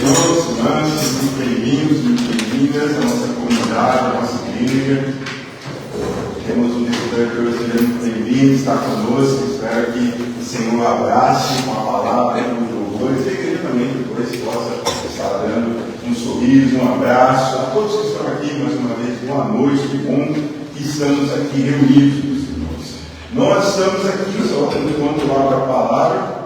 irmãos, irmãs, muito bem-vindos, muito bem-vindas à nossa comunidade, à nossa igreja. Temos um visitante hoje muito bem-vindo, está conosco. Espero que o Senhor abrace com a palavra, com os louvores. E a igreja também depois possa estar dando um sorriso, um abraço a todos que estão aqui mais uma vez. Boa noite, que bom que estamos aqui reunidos, meus irmãos. Nós estamos aqui, só enquanto eu abro a palavra,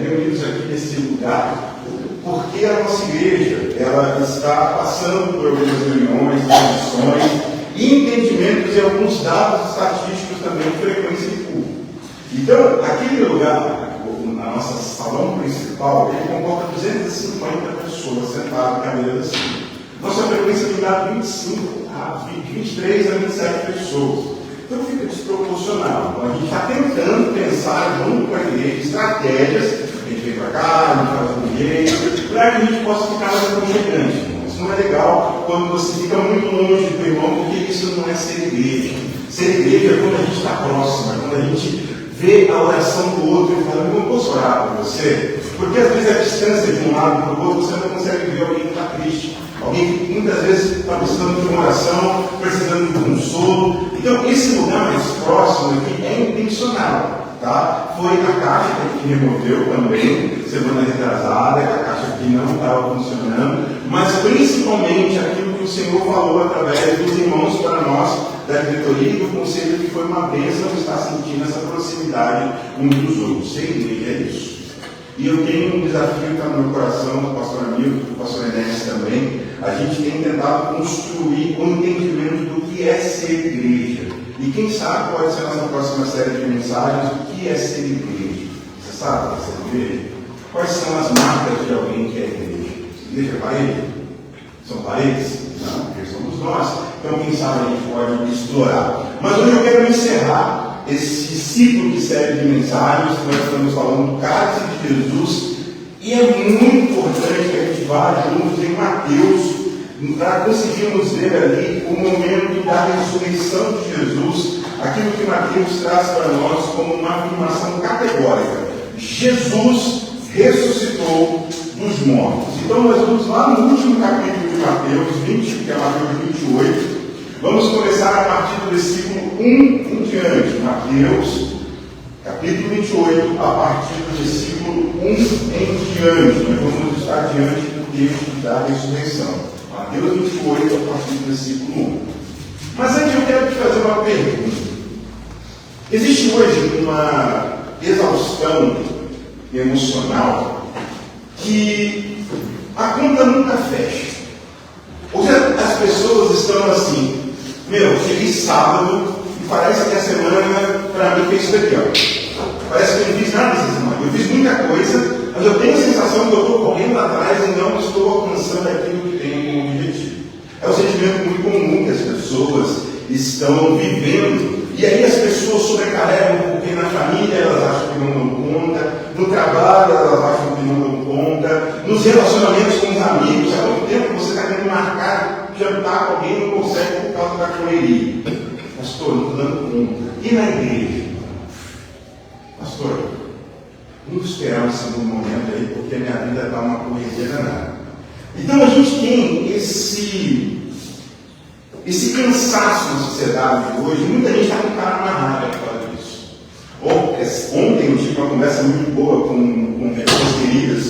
reunidos aqui nesse lugar, porque a nossa igreja ela está passando por algumas reuniões, discussões e entendimentos e alguns dados estatísticos também de frequência de culto. Então, aquele lugar, na nossa salão principal, ele comporta 250 pessoas sentadas na cadeira assim. Nossa frequência tem dado 23 a 27 pessoas. Então fica desproporcional. Então, a gente está tentando pensar junto com a igreja estratégias, a gente vem para cá, a gente faz um jeito, para que a gente possa ficar mais aconchegante. Isso não é legal quando você fica muito longe do irmão, porque isso não é ser igreja. Ser igreja é quando a gente está próximo, é quando a gente vê a oração do outro e fala, eu não posso orar por você, porque às vezes a distância de um lado para o outro, você não consegue ver alguém que está triste. Alguém que muitas vezes está precisando de uma oração, precisando de um consolo. Então, esse lugar mais próximo aqui é intencional. Tá? Foi a caixa que removeu também, semana retrasada, a caixa aqui não estava funcionando, mas principalmente aquilo que o Senhor falou através dos irmãos para nós, da diretoria e do conselho, que foi uma bênção estar sentindo essa proximidade uns dos outros. Ser igreja é isso. E eu tenho um desafio que está no meu coração, do pastor amigo, do pastor Enéas também. A gente tem tentado construir o entendimento do que é ser igreja. E quem sabe pode ser a nossa próxima série de mensagens, o que é ser igreja. Você sabe o que é ser igreja? Quais são as marcas de alguém que é igreja? Igreja é parede? São paredes? Não, porque somos nós. Então quem sabe a gente pode explorar. Mas hoje eu quero encerrar esse ciclo de série de mensagens que nós estamos falando do cálice de Jesus, e é muito importante que a gente vá juntos em Mateus para conseguirmos ver ali o momento da ressurreição de Jesus, aquilo que Mateus traz para nós como uma afirmação categórica: Jesus ressuscitou dos mortos. Então nós vamos lá no último capítulo de Mateus 20, que é Mateus 28. Vamos começar a partir do versículo 1 em diante. Mateus, capítulo 28, a partir do versículo 1 em diante. Nós vamos estar diante do texto da ressurreição. Mateus 28, a partir do versículo 1. Mas antes eu quero te fazer uma pergunta. Existe hoje uma exaustão emocional que a conta nunca fecha. Hoje as pessoas estão assim, cheguei sábado e parece que a semana para mim fez isso daqui, ó. Parece que eu não fiz nada essa semana. Eu fiz muita coisa, mas eu tenho a sensação que eu estou correndo atrás e não estou alcançando aquilo que tenho como objetivo. É um sentimento muito comum que as pessoas estão vivendo. E aí as pessoas sobrecarregam, porque na família elas acham que não dão conta, no trabalho elas acham que não dão conta, nos relacionamentos com os amigos, há quanto tempo você está querendo marcar, jantar com alguém e não consegue por causa da correria. Pastor, não estou dando conta. E na igreja? Pastor, não esperar um segundo momento aí, porque a minha vida está uma correria danada. Então a gente tem esse cansaço na sociedade de hoje. Muita gente está com cara amarrada por causa disso. Ontem eu tive uma conversa muito boa com pessoas queridas,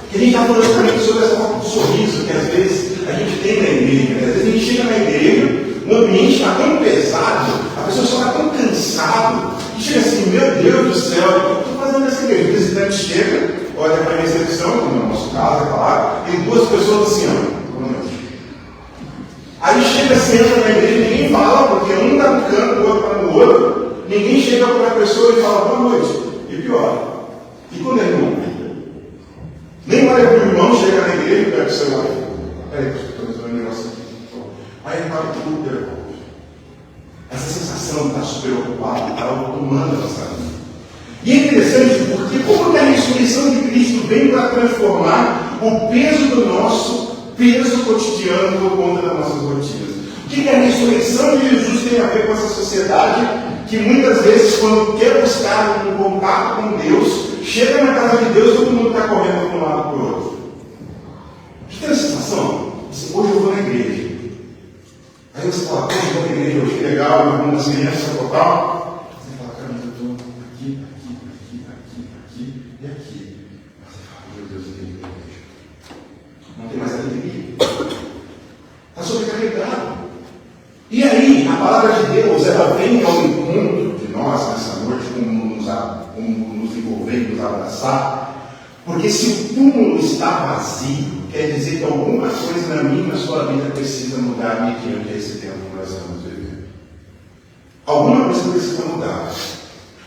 que a gente está falando exatamente sobre essa falta de sorriso que às vezes a gente tem na igreja. Às vezes a gente chega na igreja, o ambiente está tão pesado, a pessoa só está tão cansada, e chega assim, meu Deus do céu, o que eu estou fazendo nessa igreja? O visitante chega, olha para a recepção, como no nosso caso, é claro, tem duas pessoas assim, ó. Aí chega, senta na igreja, ninguém fala, porque um está no canto, o outro está no outro. Ninguém chega para a pessoa e fala, boa noite. E pior, e quando é irmão? Nem olha para o irmão, chega na igreja e pega o celular. Peraí, que eu estou resolvendo um negócio aqui. Aí ele fala tudo depois. Essa sensação de estar super ocupado está tomando a nossa vida. E é interessante porque como que a ressurreição de Cristo vem para transformar o peso do nosso peso cotidiano por conta das nossas rotinas. O que a ressurreição de Jesus tem a ver com essa sociedade que muitas vezes, quando quer buscar um contato com Deus, chega na casa de Deus e todo mundo está correndo de um lado para o outro? tem a sensação? Hoje eu vou na igreja. Aí você fala, eu vou na igreja hoje, que legal, eu vou nas crianças, total. Você fala, cara, mas eu estou aqui e aqui. Você fala, meu Deus, eu tenho que ir na igreja. Não tem mais alegria. Está sobrecarregado. E aí, a palavra de Deus, ela vem ao encontro de nós nessa noite, como nos envolver, nos abraçar, porque se o túmulo está vazio, quer dizer que alguma coisa na minha e na sua vida precisa mudar mediante esse tempo que nós estamos vivendo. Alguma coisa precisa mudar.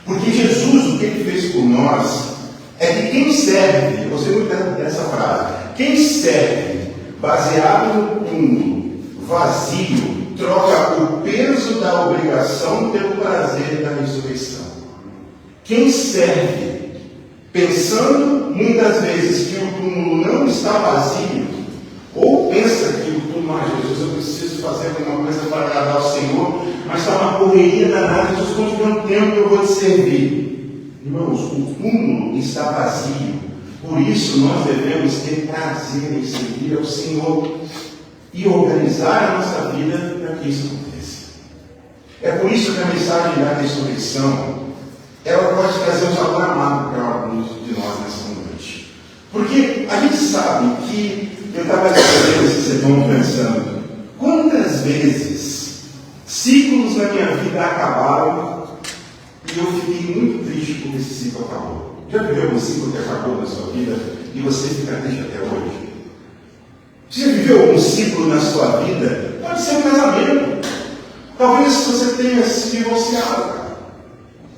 Porque Jesus, o que ele fez por nós, é que quem serve, eu gostei muito dessa frase, quem serve baseado no túmulo vazio, troca o peso da obrigação pelo prazer da ressurreição. Quem serve pensando muitas vezes que o túmulo não está vazio, ou pensa que o túmulo, Jesus, eu preciso fazer alguma coisa para agradar ao Senhor, mas está uma correria danada, Jesus, quanto tempo eu vou te servir? Irmãos, o túmulo está vazio, por isso nós devemos ter prazer em servir ao Senhor e organizar a nossa vida para que isso aconteça. É por isso que a mensagem da ressurreição, ela pode trazer um sabor amargo para alguns de nós nessa noite. Porque a gente sabe que, eu estava escrevendo esse sermão pensando, quantas vezes ciclos na minha vida acabaram e eu fiquei muito triste porque esse ciclo acabou. Já viveu um ciclo que acabou na sua vida e você fica triste até hoje? Você já viveu algum ciclo na sua vida? Pode ser um casamento. Talvez você tenha se divorciado.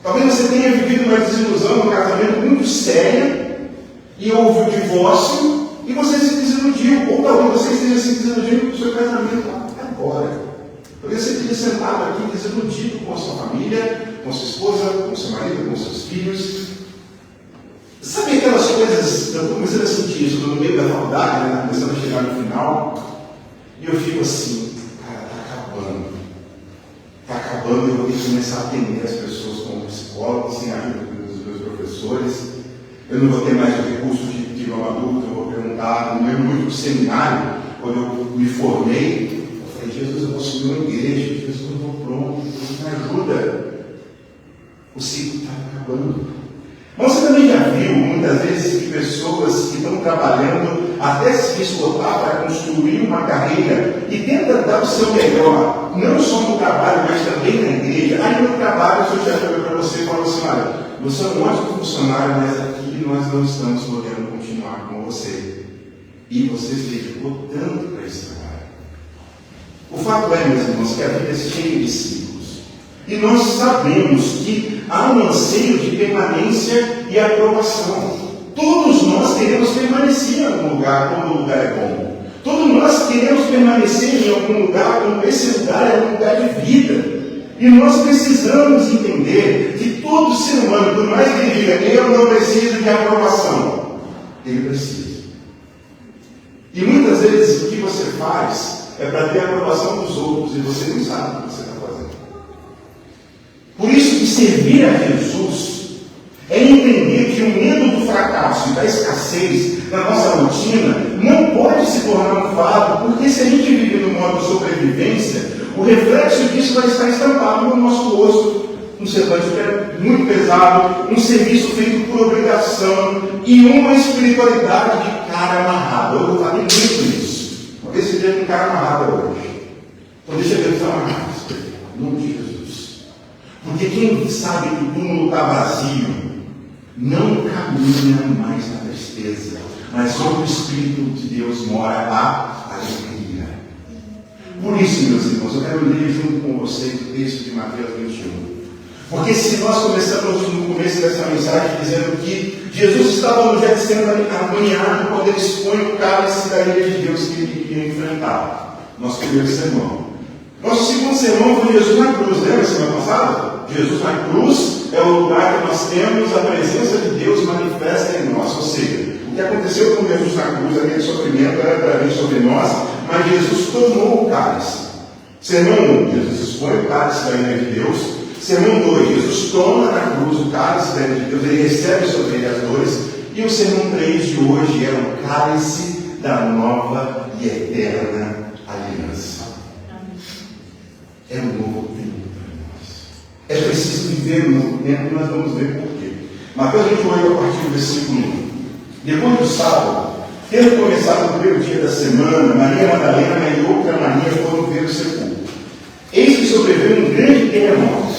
Talvez você tenha vivido uma desilusão no casamento muito séria e houve o divórcio e você se desiludiu. Ou talvez você esteja se desiludindo com o seu casamento agora. Talvez você esteja sentado aqui desiludido com a sua família, com a sua esposa, com o seu marido, com os seus filhos. Sabe aquelas coisas, eu estou começando a sentir isso no meio da faculdade, né, começando a chegar no final, e eu fico assim, cara, está acabando, eu vou ter que começar a atender as pessoas como psicólogo, sem a ajuda dos meus professores, eu não vou ter mais o recurso de um adulto, eu vou perguntar, no lembro muito do seminário, quando eu me formei, eu falei, Jesus, eu vou subir uma igreja, Jesus, eu estou pronto, Jesus me ajuda. O ciclo está acabando. Mas você também já viu, muitas vezes, que pessoas que estão trabalhando até se esgotar para construir uma carreira e tentam dar o seu melhor, não só no trabalho, mas também na igreja. Aí no trabalho, o senhor já chegou para você e falou assim, olha, você é um ótimo funcionário, mas aqui nós não estamos podendo continuar com você. E você se dedicou tanto para esse trabalho. O fato é, meus irmãos, que a vida é cheia de ciclos. E nós sabemos que há um anseio de permanência e aprovação. Todos nós queremos permanecer em algum lugar quando o lugar é bom. Todos nós queremos permanecer em algum lugar quando esse lugar é um lugar de vida. E nós precisamos entender que todo ser humano, por mais que ele diga, eu não preciso de aprovação, ele precisa. E muitas vezes o que você faz é para ter a aprovação dos outros e você não sabe o que você está fazendo. Por isso que servir a Jesus é entender que o medo do fracasso e da escassez na nossa rotina não pode se tornar um fardo, porque se a gente vive no modo sobrevivência, o reflexo disso vai estar estampado no nosso rosto, um serviço que é muito pesado, um serviço feito por obrigação e uma espiritualidade de cara amarrado. Eu falei muito isso. Talvez você esteja com cara amarrada hoje. Então deixa Deus amarrar isso. Em nome de Jesus. Porque quem sabe que o túmulo está vazio, não caminha mais na tristeza, mas onde o Espírito de Deus mora, há alegria. Por isso, meus irmãos, eu quero ler junto com vocês o texto de Mateus 21. Porque se nós começamos no começo dessa mensagem dizendo que Jesus estava no Getsemane agoniado quando ele expõe o cálice da ira de Deus que ele ia enfrentar. Nosso primeiro sermão. Nosso segundo sermão foi Jesus na cruz. Lembra semana passada? Jesus na cruz é o lugar que nós temos a presença de Deus manifesta em nós. Ou seja, o que aconteceu com Jesus na cruz, aquele sofrimento era para vir sobre nós, mas Jesus tomou o cálice. Sermão 1, Jesus expõe o cálice da ira de Deus. Sermão 2, Jesus toma na cruz o cálice da ira de Deus, ele recebe sobre ele as dores. E o sermão 3 de hoje é o cálice da nova e eterna aliança. É um novo tempo para nós. É preciso viver um novo tempo e nós vamos ver por quê. Mateus 28, a partir do versículo 1. Depois do sábado, tendo começado o primeiro dia da semana, Maria Madalena e outra Maria foram ver o sepulcro. Eis que sobreveio um grande terremoto,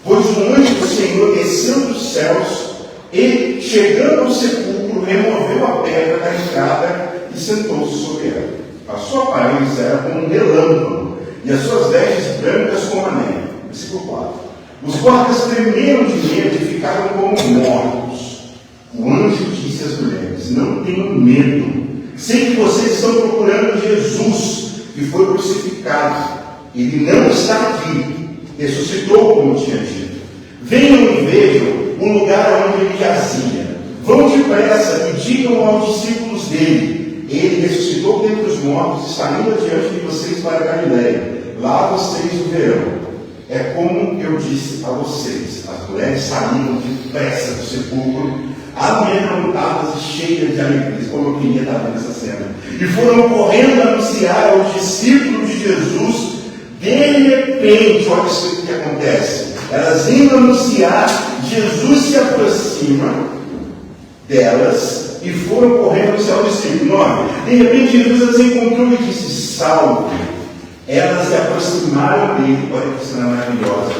pois um anjo do Senhor desceu dos céus e, chegando ao sepulcro, removeu a pedra da entrada e sentou-se sobre ela. A sua aparência era como um relâmpago, e as suas vestes brancas como a neve. Versículo 4. Os guardas tremeram de medo e ficaram como mortos. O anjo disse às mulheres: não tenham medo. Sei que vocês estão procurando Jesus, que foi crucificado. Ele não está aqui. Ressuscitou, como tinha dito. Venham e vejam o lugar onde ele jazia. Vão depressa e digam aos discípulos dele: ele ressuscitou dentre os mortos e está indo adiante de vocês para a Galiléia. Lá vocês o verão. É como eu disse a vocês. As mulheres saíram depressa do sepulcro, amedrontadas e cheias de alegria. Como eu queria estar vendo essa cena. E foram correndo anunciar aos discípulos de Jesus. De repente, olha isso que acontece. Elas indo anunciar, Jesus se aproxima delas e foram correndo anunciar aos discípulos. 9. De repente, Jesus as encontrou e disse: salve. Elas se aproximaram dele, olha que cena maravilhosa,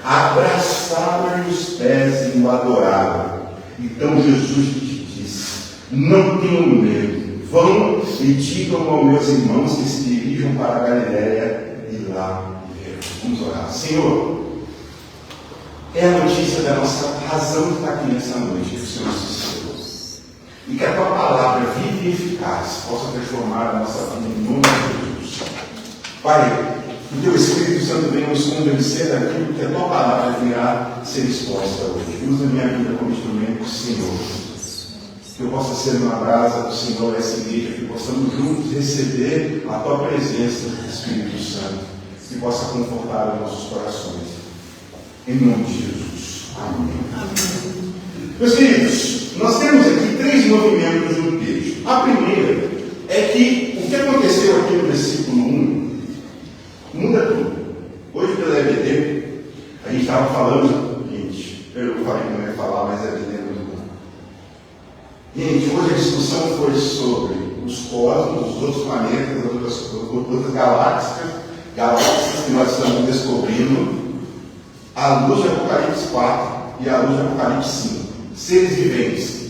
abraçaram-lhe os pés e o adoraram. Então Jesus lhes disse: não tenham medo, vão e digam aos meus irmãos que se dirijam para a Galiléia e lá verão. Vamos orar. Senhor, é a notícia da nossa razão de estar aqui nessa noite, que o Senhor se Deus. E que a tua palavra viva e eficaz possa transformar a nossa vida em nome de Jesus. Pai, que o teu Espírito Santo venha nos convencer daquilo que a tua palavra virá ser exposta hoje. Usa a minha vida como instrumento do Senhor. Que eu possa ser uma brasa do Senhor essa igreja, que possamos juntos receber a tua presença do Espírito Santo, que possa confortar os nossos corações. Em nome de Jesus. Amém. Amém. Meus queridos, nós temos aqui 3 movimentos no texto. A primeira é que o que aconteceu aqui no versículo 1 muda tudo. Hoje pela EBD, a gente estava falando, gente, eu falei que não ia falar, mas a EBD é muito bom. Gente, hoje a discussão foi sobre os cosmos, os outros planetas, outras galáxias que nós estamos descobrindo, à luz de Apocalipse 4 e à luz de Apocalipse 5. Seres viventes,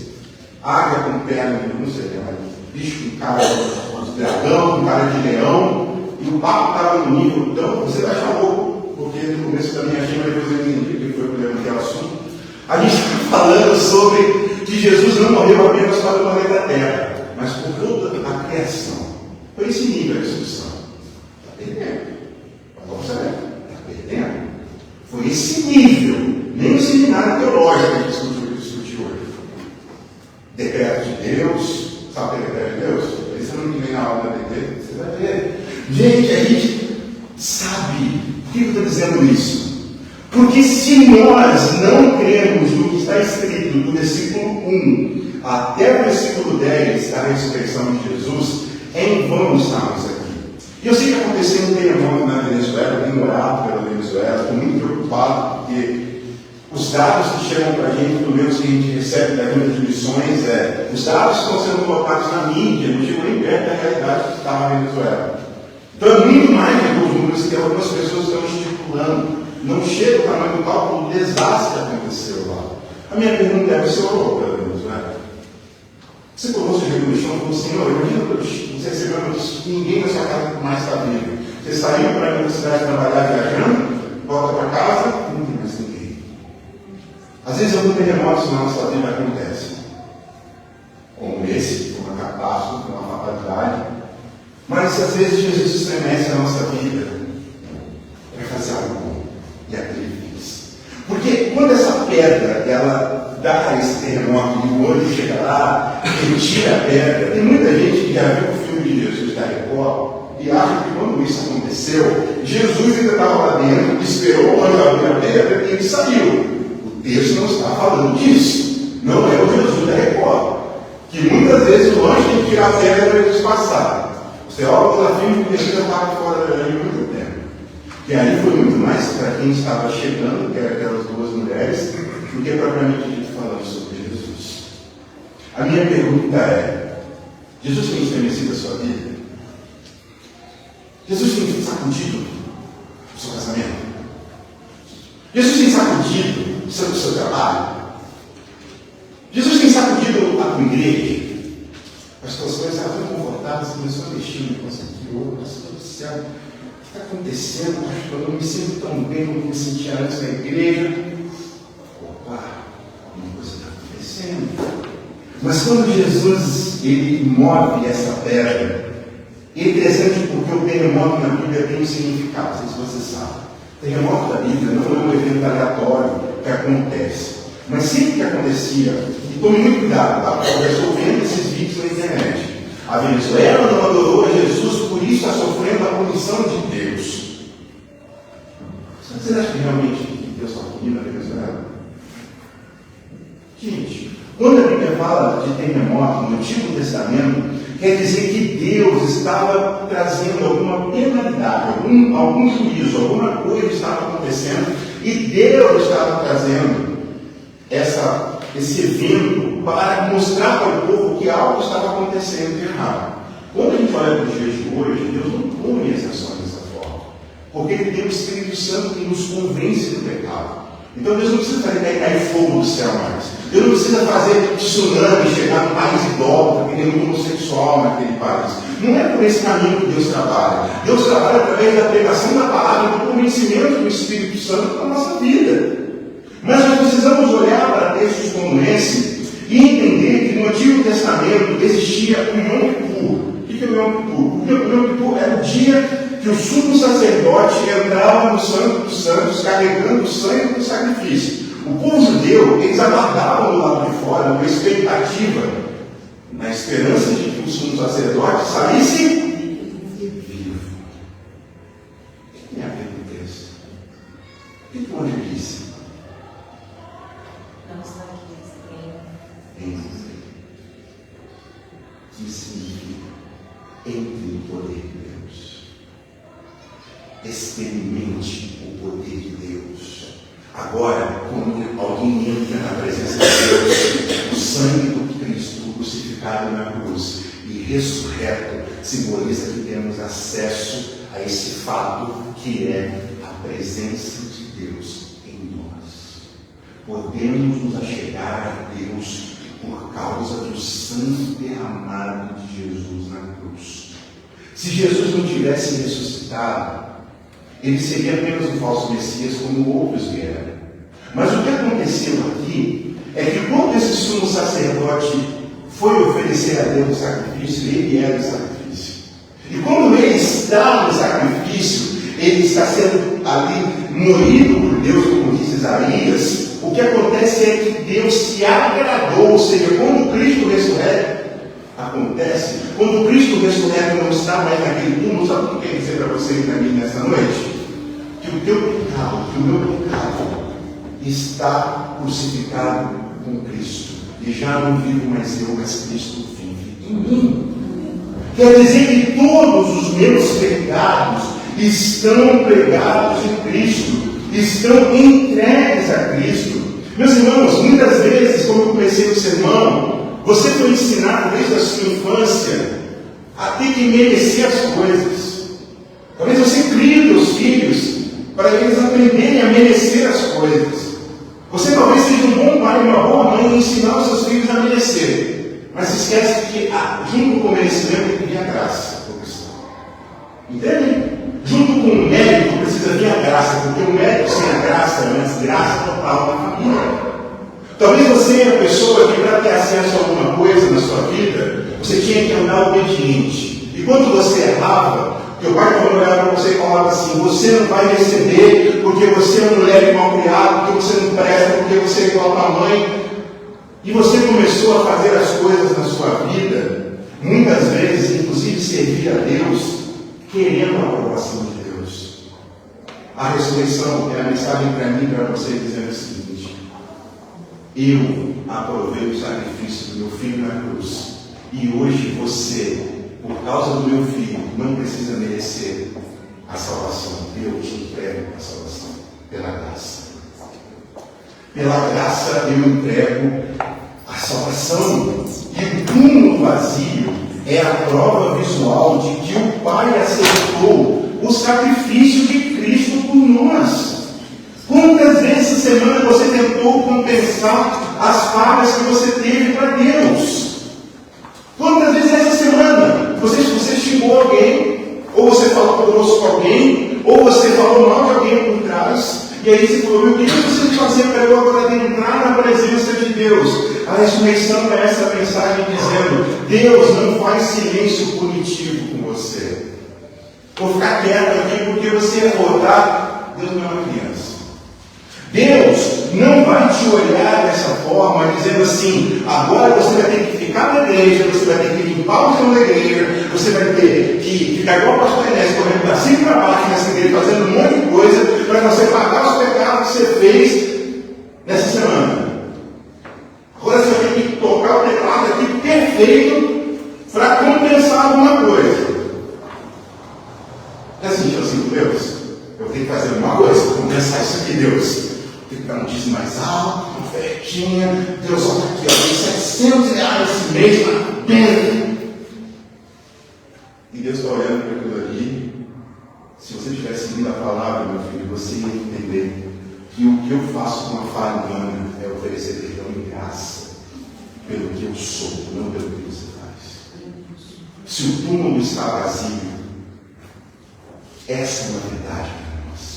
águia com perna, não sei o que, mas bicho com cara de dragão, com cara de leão. E o papo estava no nível, então você vai achar louco, porque no começo da minha agenda, depois eu entendi que foi problema daquele assunto. A gente está falando sobre que Jesus não morreu apenas para o planeta Terra, mas por toda a criação. Foi esse nível a discussão. Está perdendo. Mas vamos saber, está perdendo. Foi esse nível, nem o seminário teológico que a gente discutiu hoje. Decreto de Deus, sabe o decreto de Deus? Esse ano que vem na aula da DT, você vai ver. Gente, a gente sabe. Por que eu estou dizendo isso? Porque se nós não cremos no que está escrito do versículo 1 até o versículo 10 da ressurreição de Jesus, em vão estamos aqui. E eu sei que aconteceu um terremoto na Venezuela, eu tenho orado pela Venezuela, estou muito preocupado, porque os dados que chegam para a gente, pelo menos que a gente recebe da vida de missões, os dados estão sendo colocados na mídia, não chegam nem perto da realidade que está na Venezuela. Então é muito mais de alguns números que algumas pessoas estão estipulando. Não chega o tamanho do cálculo do desastre que aconteceu lá. A minha pergunta é: você orou pela Venezuela? Você colocou seu joelho no chão e falou: Senhor, imagina você recebeu uma notícia que ninguém na sua casa mais está vivo. Você saiu para a universidade trabalhar viajando, volta para casa, não tem mais ninguém. Às vezes alguns terremotos na nossa vida acontecem, como esse, uma catástrofe, uma fatalidade. Mas às vezes Jesus estremece a nossa vida para fazer algo bom. E aquele fez. Porque quando essa pedra ela dá esse terremoto e o olho chega lá, ele tira a pedra, tem muita gente que já viu o filme de Jesus da Record e acha que quando isso aconteceu, Jesus ainda estava lá dentro, esperou o anjo abrir a pedra e ele saiu. O texto não está falando disso. Não é o Jesus da Record. Que muitas vezes o anjo tem que tirar a pedra para eles passarem. Você olha o desafio que Jesus já estava fora da lei há muito tempo. E aí foi muito mais para quem estava chegando, que eram aquelas duas mulheres, do que propriamente dito falando sobre Jesus. A minha pergunta é: Jesus tem estremecido a sua vida? Jesus tem sacudido o seu casamento? Jesus tem sacudido o seu trabalho? Jesus tem sacudido a tua igreja? As tuas coisas estavam confortáveis, começou a mexer no negócio aqui, pastor do céu, o que está acontecendo, pastor? Eu não me sinto tão bem como me sentia antes na igreja. Opa, alguma coisa está acontecendo. Mas quando Jesus ele move essa pedra, é interessante porque o terremoto na Bíblia tem um significado, não sei se você sabe. O terremoto da Bíblia não é um evento aleatório que acontece. Mas sempre que acontecia, e tome muito cuidado, tá? Porque eu estou vendo esses vídeos na internet. A Venezuela não adorou a Jesus, por isso está sofrendo a punição de Deus. Você acha que realmente Deus está punindo a Venezuela? Gente, quando a Bíblia fala de terremoto no Antigo Testamento, quer dizer que Deus estava trazendo alguma penalidade, algum juízo, alguma coisa estava acontecendo, e Deus estava trazendo esse evento para mostrar para o povo que algo estava acontecendo de errado. Quando a gente olha para os dias de hoje, Deus não pune as ações dessa forma, porque Ele tem o Espírito Santo que nos convence do pecado. Então Deus não precisa fazer cair fogo do céu mais. Deus não precisa fazer tsunami, chegar no país idólatra, que nem um homossexual naquele país. Não é por esse caminho que Deus trabalha. Deus trabalha através da pregação da palavra, do convencimento do Espírito Santo para a nossa vida. Mas nós precisamos olhar para textos como esse e entender que no Antigo Testamento existia o Yom Kippur. O que é o Yom Kippur? O Yom Kippur era o dia que o sumo sacerdote entrava no Santo dos Santos carregando o sangue do sacrifício. O povo judeu, eles aguardavam do lado de fora, uma expectativa, na esperança de que o sumo sacerdote saísse vivo. O que tem a ver com isso? O que o anjo disse? Não está aqui, que significa entre o poder de Deus. Experimente o poder de Deus. Agora, quando alguém entra na presença de Deus, o sangue do Cristo crucificado na cruz e ressurreto simboliza que temos acesso a esse fato que é a presença de Deus em nós. Podemos nos achegar a Deus por causa do sangue derramado de Jesus na cruz. Se Jesus não tivesse ressuscitado, ele seria apenas um falso Messias como outros vieram. Mas o que aconteceu aqui é que quando esse sumo sacerdote foi oferecer a Deus o sacrifício, ele era o sacrifício. E quando ele está no sacrifício, ele está sendo ali moído por Deus, como diz Isaías. O que acontece é que Deus se agradou, ou seja, quando Cristo ressurreta, acontece, quando o Cristo ressurreta não está mais naquele túmulo, sabe o que eu quero dizer para vocês e para mim nessa noite? Que o teu pecado, que o meu pecado está crucificado com Cristo. E já não vivo mais eu, mas Cristo vive em mim. Quer dizer que todos os meus pecados estão pregados em Cristo, estão entregues a Cristo. Meus irmãos, muitas vezes, como eu comecei o sermão, você foi ensinado desde a sua infância a ter que merecer as coisas. Talvez você crie os filhos para eles aprenderem a merecer as coisas. Você talvez seja um bom pai e uma boa mãe em ensinar os seus filhos a merecer. Mas se esquece que, junto com o merecimento, tem que vir a graça do cristão. Entende? Junto com o mérito precisa vir a graça, porque o mérito sem a graça é uma desgraça total na família. Talvez você é a pessoa que, para ter acesso a alguma coisa na sua vida, você tinha que andar obediente. E quando você errava, teu pai quando olhava para você e falava assim: você não vai receber porque você é um moleque mal criado, porque você não presta, porque você é igual a tua mãe. E você começou a fazer as coisas na sua vida, muitas vezes, inclusive servir a Deus, querendo a aprovação de Deus. A ressurreição é a mensagem para mim e para você dizendo o seguinte: Eu aprovei o sacrifício do meu filho na cruz. E hoje você, por causa do meu filho, não precisa merecer a salvação. Eu te entrego a salvação pela graça. Pela graça eu entrego a salvação. E o túmulo vazio é a prova visual de que o Pai aceitou o sacrifício de Cristo por nós. Quantas vezes essa semana você tentou compensar as falhas que você teve para Deus? Quantas vezes essa semana você xingou alguém, ou você falou grosso com alguém, ou você falou mal de alguém por trás, e aí você falou: meu Deus, o que eu preciso fazer para eu agora entrar na presença de Deus? A ressurreição é essa mensagem dizendo: Deus não faz silêncio punitivo com você. Vou ficar quieto aqui porque você errou, tá? Deus não é uma criança. Deus não vai te olhar dessa forma, dizendo assim: agora você vai ter que ficar na igreja, você vai ter que limpar o chão da igreja, você vai ter que ficar igual o pastor Inés, correndo para cima e para baixo nessa igreja, fazendo um monte de coisa, para você pagar os pecados que você fez nessa semana. Agora você vai ter que tocar o teclado aqui perfeito para compensar alguma coisa. Já sentiu assim com Deus? Eu tenho que fazer alguma coisa para compensar isso aqui, Deus. Tem que dar um dízimo mais alto, uma ofertinha. Deus, olha aqui, ó, tem R$700 esse mês na pena. E Deus está olhando para aquilo ali. Se você tivesse seguido a palavra, meu filho, você ia entender que o que eu faço com a falha humana é oferecer perdão em graça pelo que eu sou, não pelo que você faz. Se o túmulo está vazio, essa é uma verdade para nós.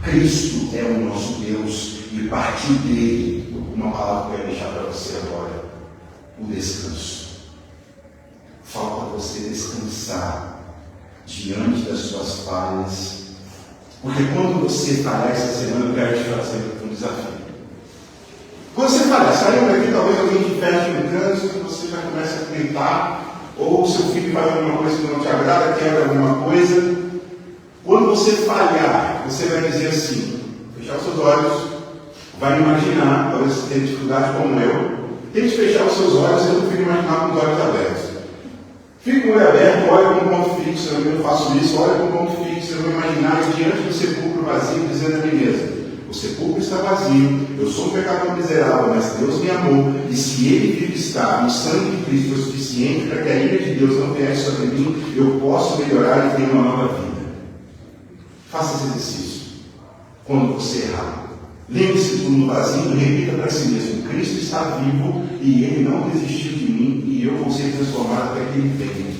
Cristo é o nosso Deus e partiu dele uma palavra que eu quero deixar para você agora: o descanso. Falta você descansar diante das suas falhas, porque quando você falhar essa semana, eu quero te fazer um desafio. Quando você falhar, saiu daqui, talvez alguém te perde no trânsito, você já começa a gritar, ou o seu filho faz alguma coisa que não te agrada, quebra alguma coisa. Quando você falhar, você vai dizer assim, fechar os seus olhos, vai imaginar, talvez você tenha dificuldade como eu, tente fechar os seus olhos, eu prefiro imaginar com os olhos abertos. Fique com o olho aberto, olha com um ponto fixo, eu não faço isso, olha com um ponto fixo, eu vou imaginar diante do sepulcro vazio, dizendo a mim mesmo: o sepulcro está vazio, eu sou um pecador miserável, mas Deus me amou, e se Ele vive está, o sangue de Cristo foi suficiente para que a ira de Deus não viesse sobre mim, eu posso melhorar e ter uma nova vida. Faça esse exercício. Quando você errar, lembre-se do túmulo vazio e repita para si mesmo: Cristo está vivo e Ele não desistiu de mim e eu vou ser transformado até que Ele venha.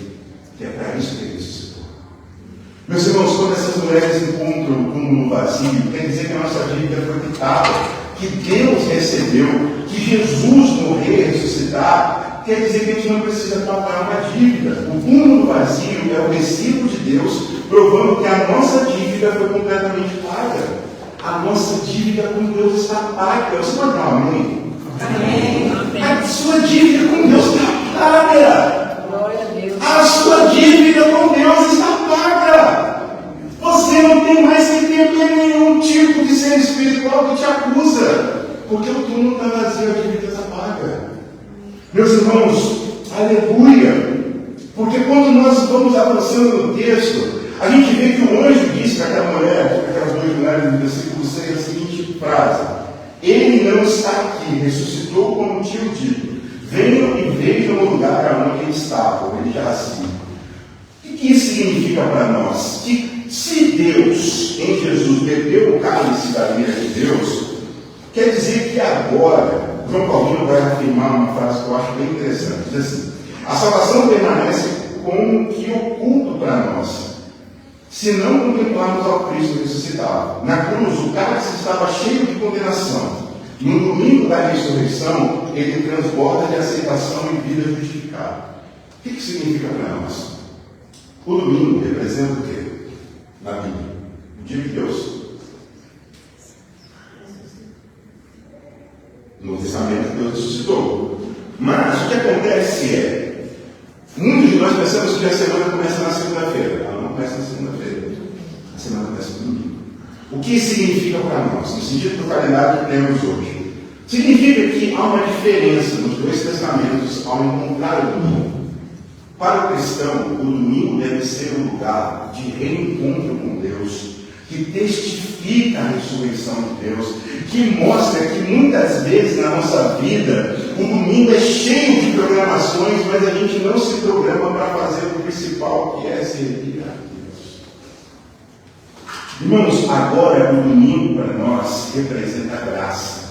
Que é para isso que Ele ressuscitou. Meus irmãos, quando essas mulheres encontram o túmulo vazio, quer dizer que a nossa dívida foi quitada, que Deus recebeu, que Jesus morreu e ressuscitar, quer dizer que a gente não precisa pagar uma dívida. O túmulo vazio é o recibo de Deus, provando que a nossa dívida foi completamente paga. A nossa dívida com Deus está paga. Você pode dar um amém? Amém. A sua dívida com Deus está paga. Glória a Deus. A sua dívida com Deus está paga. Você não tem mais que temer nenhum tipo de ser espiritual que te acusa, porque o túmulo está vazio, a dívida está paga. Meus irmãos, aleluia. Porque quando nós vamos avançando no texto, a gente vê que o anjo disse para aquela mulher, para aquelas duas mulheres, no versículo 6, a seguinte frase: Ele não está aqui, ressuscitou como tinha dito. Venham e vejam o lugar onde ele estava, onde ele jazia. O que isso significa para nós? Que se Deus, em Jesus, bebeu o cálice da ira de Deus, quer dizer que agora, João Paulino vai afirmar uma frase que eu acho bem interessante. Diz assim: a salvação permanece como que oculto para nós, se não contemplarmos ao Cristo ressuscitado. Na cruz, o cálice estava cheio de condenação. No domingo da ressurreição, ele transborda de aceitação e vida justificada. O que significa para nós? O domingo representa o quê? Na Bíblia, o dia de Deus. No Testamento, Deus ressuscitou. Mas o que acontece é, muitos de nós pensamos que a semana começa na segunda-feira. Ela não começa na segunda-feira. A semana começa no domingo. O que isso significa para nós? No sentido do calendário que temos hoje. Significa que há uma diferença nos dois testamentos ao encontrar o domingo. Para o cristão, o domingo deve ser um lugar de reencontro com Deus, que testifica a ressurreição de Deus, que mostra que muitas vezes na nossa vida o domingo é cheio de programações, mas a gente não se programa para fazer o principal, que é servir a Deus. Irmãos, agora o domingo para nós representa a graça,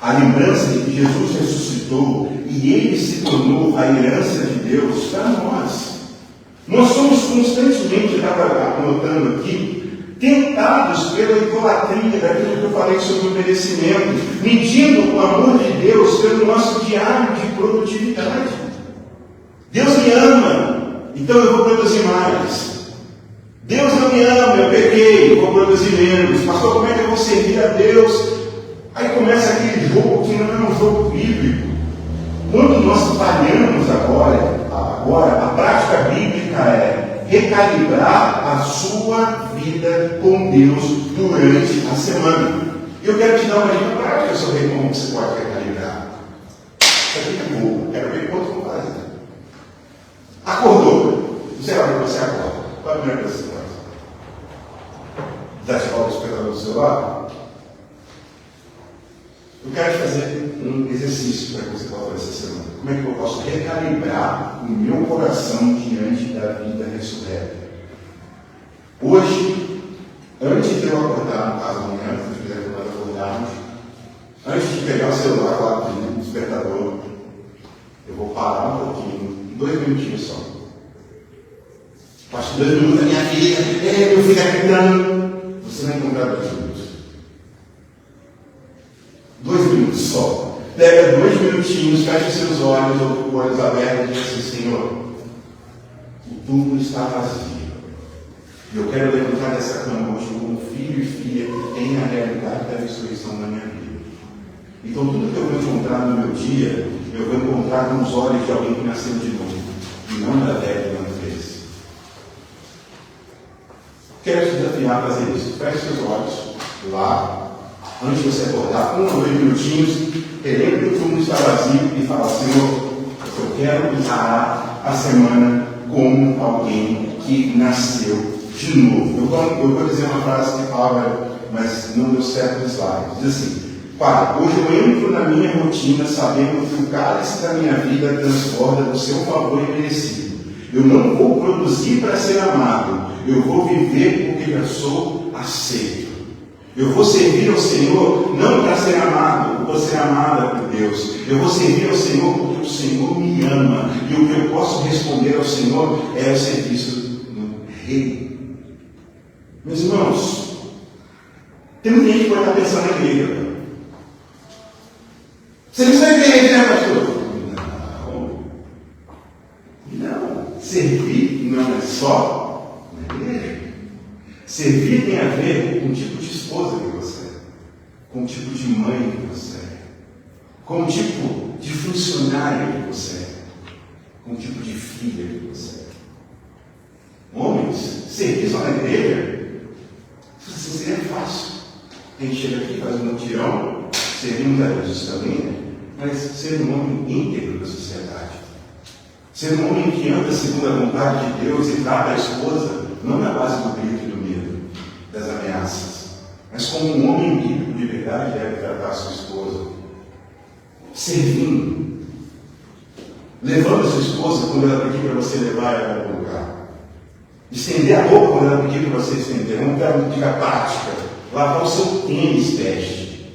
a lembrança de que Jesus ressuscitou e Ele se tornou a herança de Deus para nós. Nós somos constantemente, estava anotando aqui, tentados pela idolatria daquilo que eu falei sobre o merecimento, medindo o amor de Deus pelo nosso diário de produtividade. Deus me ama, então eu vou produzir mais. Deus não me ama, eu pequei, eu vou produzir menos. Pastor, como é que eu vou servir a Deus? Aí começa aquele jogo que não é um jogo bíblico. Quando nós falhamos agora, a prática bíblica é recalibrar a sua vida com Deus durante a semana. Eu quero te dar uma dica prática sobre como você pode recalibrar. Isso aqui é bobo, quero ver quanto vão fazer. Acordou. Você olha que você acorda. Qual é a primeira coisa que você faz? Desativar o despertador do celular? Eu quero te fazer um exercício para que você possa fazer essa semana. Como é que eu posso recalibrar o meu coração diante da vida ressurreta? Hoje, antes de eu acordar, no caso amanhã, se quiser que nós acordarmos, antes de pegar o celular lá do despertador, eu vou parar um pouquinho, 2 minutinhos só. Acho que 2 minutos a minha filha, meu filho está gritando. Você vai encontrar 2 minutos. 2 minutos só. Pega 2 minutinhos, fecha seus olhos, ou com olhos abertos, e diz assim: Senhor, o túmulo está vazio. E eu quero levantar dessa cama hoje como filho e filha que tem a realidade da ressurreição na minha vida. Então, tudo que eu vou encontrar no meu dia, eu vou encontrar com os olhos de alguém que nasceu de novo, e não da velha natureza. Quero te desafiar a fazer isso. Feche seus olhos lá, antes de você acordar, 1 ou 2 minutinhos, relembra que o túmulo está vazio e fala: Senhor, eu quero encarar a semana como alguém que nasceu de novo. Eu vou dizer uma frase que fala, mas não deu certo no slide. Diz assim: Pai, hoje eu entro na minha rotina sabendo que o cálice da minha vida transborda do seu favor imerecido. Eu não vou produzir para ser amado, eu vou viver porque já sou aceito. Eu vou servir ao Senhor não para ser amado, vou ser amada por Deus. Eu vou servir ao Senhor porque o Senhor me ama. E o que eu posso responder ao Senhor é o serviço do Rei. Meus irmãos, tem muita gente que pode estar pensando na igreja. Você não está igreja, né, pastor? Não. Servir não é só na igreja. Servir tem a ver com o tipo de esposa que você é, com o tipo de mãe que você é, com o tipo de funcionário que você é, com o tipo de filha que você é. Homens, servir só na igreja, isso seria fácil. A gente chega aqui, faz um mutirão, servimos a Jesus também, mas ser um homem íntegro da sociedade, ser um homem que anda segundo a vontade de Deus e trata a esposa não na base do grito e do medo, das ameaças, mas como um homem bíblico de verdade deve tratar a sua esposa, servindo, levando a sua esposa quando ela pedir para você levar ela para algum lugar, estender a roupa quando ela pedir para você estender, não quero uma dica prática, lavar o seu tênis teste,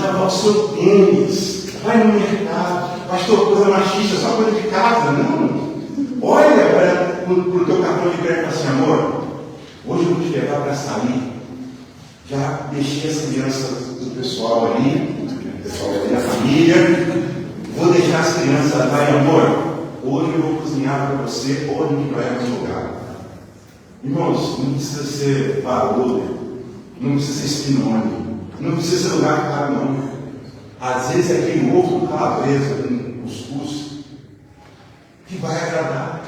lavar o seu tênis, vai no mercado, pastor, coisa machista, só coisa de casa, não. Olha para o teu cartão de crédito assim: amor, hoje eu vou te levar para sair. Já deixei as crianças do pessoal ali, da família. Vou deixar as crianças lá, e amor, hoje eu vou cozinhar para você, onde a gente vai no lugar. Irmãos, não precisa ser barulho, não precisa ser espinônio, não precisa ser lugar caro, não. Às vezes é aquele ovo com calabresa, com cuscuz, que vai agradar.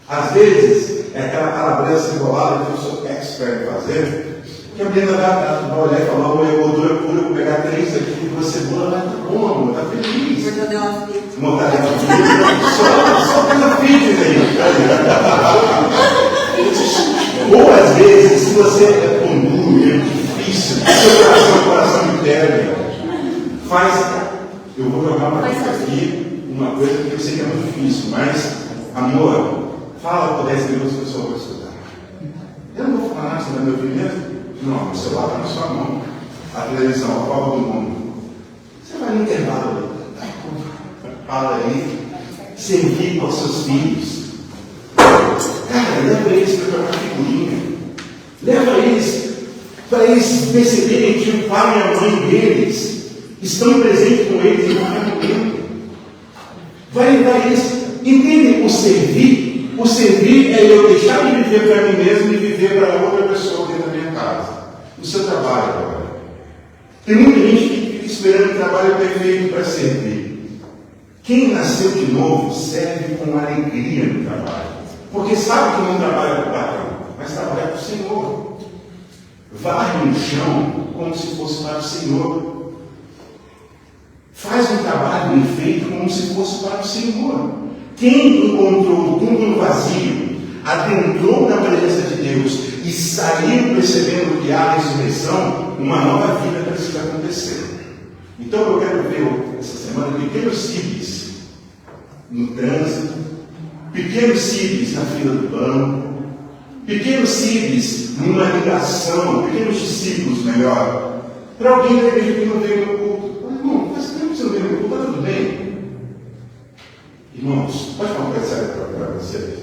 Às vezes é aquela calabresa cebolada que eu sou expert em fazer, Que a Brenda vai olhar e falar, olha, gordura pura, eu vou pegar 3 aqui e 2 cebolas, vai tá bom, amor, tá feliz. Mortadela frita. Mortadela frita. Só coisa fitness aí. Ou às vezes, se você é pão duro, é difícil, seu coração interno, faz. Eu vou jogar uma coisa aqui, uma coisa que eu sei que é muito difícil, mas, amor, fala por 10 minutos que eu só vou estudar. Eu não vou falar nada, você vai me ouvir mesmo? Não, o celular está na sua mão. A televisão, a Copa do Mundo. Você vai no intervalo, fala aí, servir aos seus filhos. Cara, leva eles para trocar figurinha. Leva eles para eles perceberem que o pai e a mãe deles estão presentes com eles em qualquer momento. Vai levar eles. Entendem o servir? O servir é eu deixar de viver para mim mesmo e viver para outra pessoa dentro da minha casa. No seu trabalho agora. Tem muita gente que fica esperando o trabalho perfeito para servir. Quem nasceu de novo serve com alegria no trabalho. Porque sabe que não trabalha para o patrão, mas trabalha para o Senhor. Varre no chão como se fosse para o Senhor. Faz um trabalho bem feito como se fosse para o Senhor. Quem encontrou o túmulo vazio, adentrou na presença de Deus e saiu percebendo que há ressurreição, uma nova vida precisa acontecer. Então eu quero ver essa semana pequenos cíveis no trânsito, pequenos cíveis na fila do banco, pequenos cíveis numa ligação, pequenos discípulos melhor, para alguém da igreja que não veio no culto. Irmão, faz tempo que você não veio no culto, está tudo bem? Irmãos, pode falar uma coisa séria para vocês?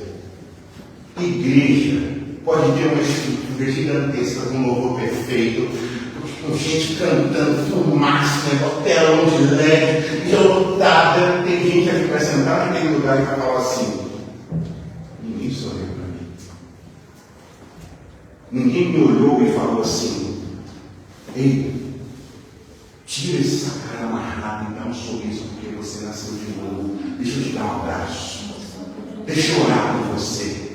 Igreja pode ter uma estrutura gigantesca, com um louvor perfeito, com gente cantando, fumaça, telão de LED, lotada. Tem gente aqui que vai sentar naquele lugar e vai falar assim: ninguém sorriu para mim. Ninguém me olhou e falou assim: ei, tira essa cara amarrada e dá um sorriso porque você nasceu de novo. Deixa eu te dar um abraço. Deixa eu orar por você.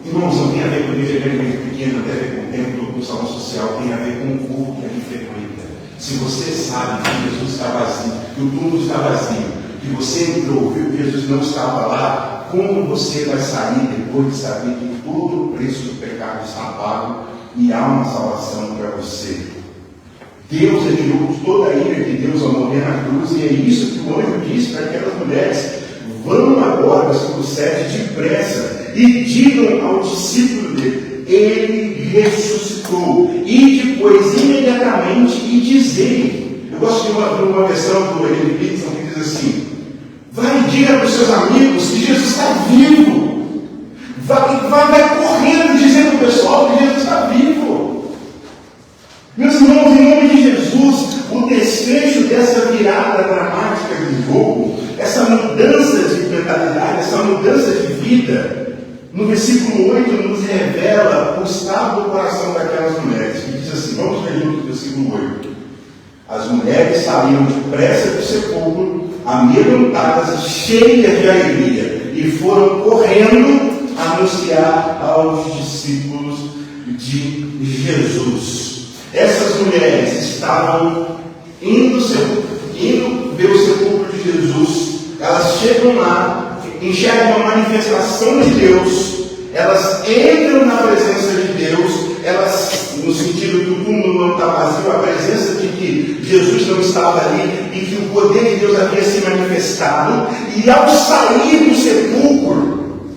Irmãos, não tem a ver com igreja grande, igreja pequena, não tem a ver com o templo, com o salão social, tem a ver com o culto que a gente frequenta. Se você sabe que Jesus está vazio, que o túmulo está vazio, que você entrou, viu que Jesus não estava lá, como você vai sair depois de saber que todo o preço do pecado está pago e há uma salvação para você? Deus retirou toda a ira de Deus ao morrer na cruz, e é isso que o anjo disse para aquelas mulheres: vão agora, versículo 7, depressa, e digam ao discípulo dele: ele ressuscitou. E depois, imediatamente, e dizei. Eu gosto de uma versão do Henry Peterson que diz assim: vai e diga para os seus amigos que Jesus está vivo. Vai correndo dizendo para o pessoal que Jesus está vivo. Meus irmãos, em nome de Jesus, o desfecho dessa virada dramática de jogo, essa mudança de mentalidade, essa mudança de vida, no versículo 8 nos revela o estado do coração daquelas mulheres, que diz assim, vamos ler junto do versículo 8. As mulheres saíram depressa do sepulcro, amedrontadas, cheias de alegria, e foram correndo anunciar aos discípulos de Jesus. Essas mulheres estavam indo ver o sepulcro de Jesus. Elas chegam lá, enxergam a manifestação de Deus, elas entram na presença de Deus, elas, no sentido que o túmulo não está vazio, a presença de que Jesus não estava ali e que o poder de Deus havia se manifestado, e ao sair do sepulcro,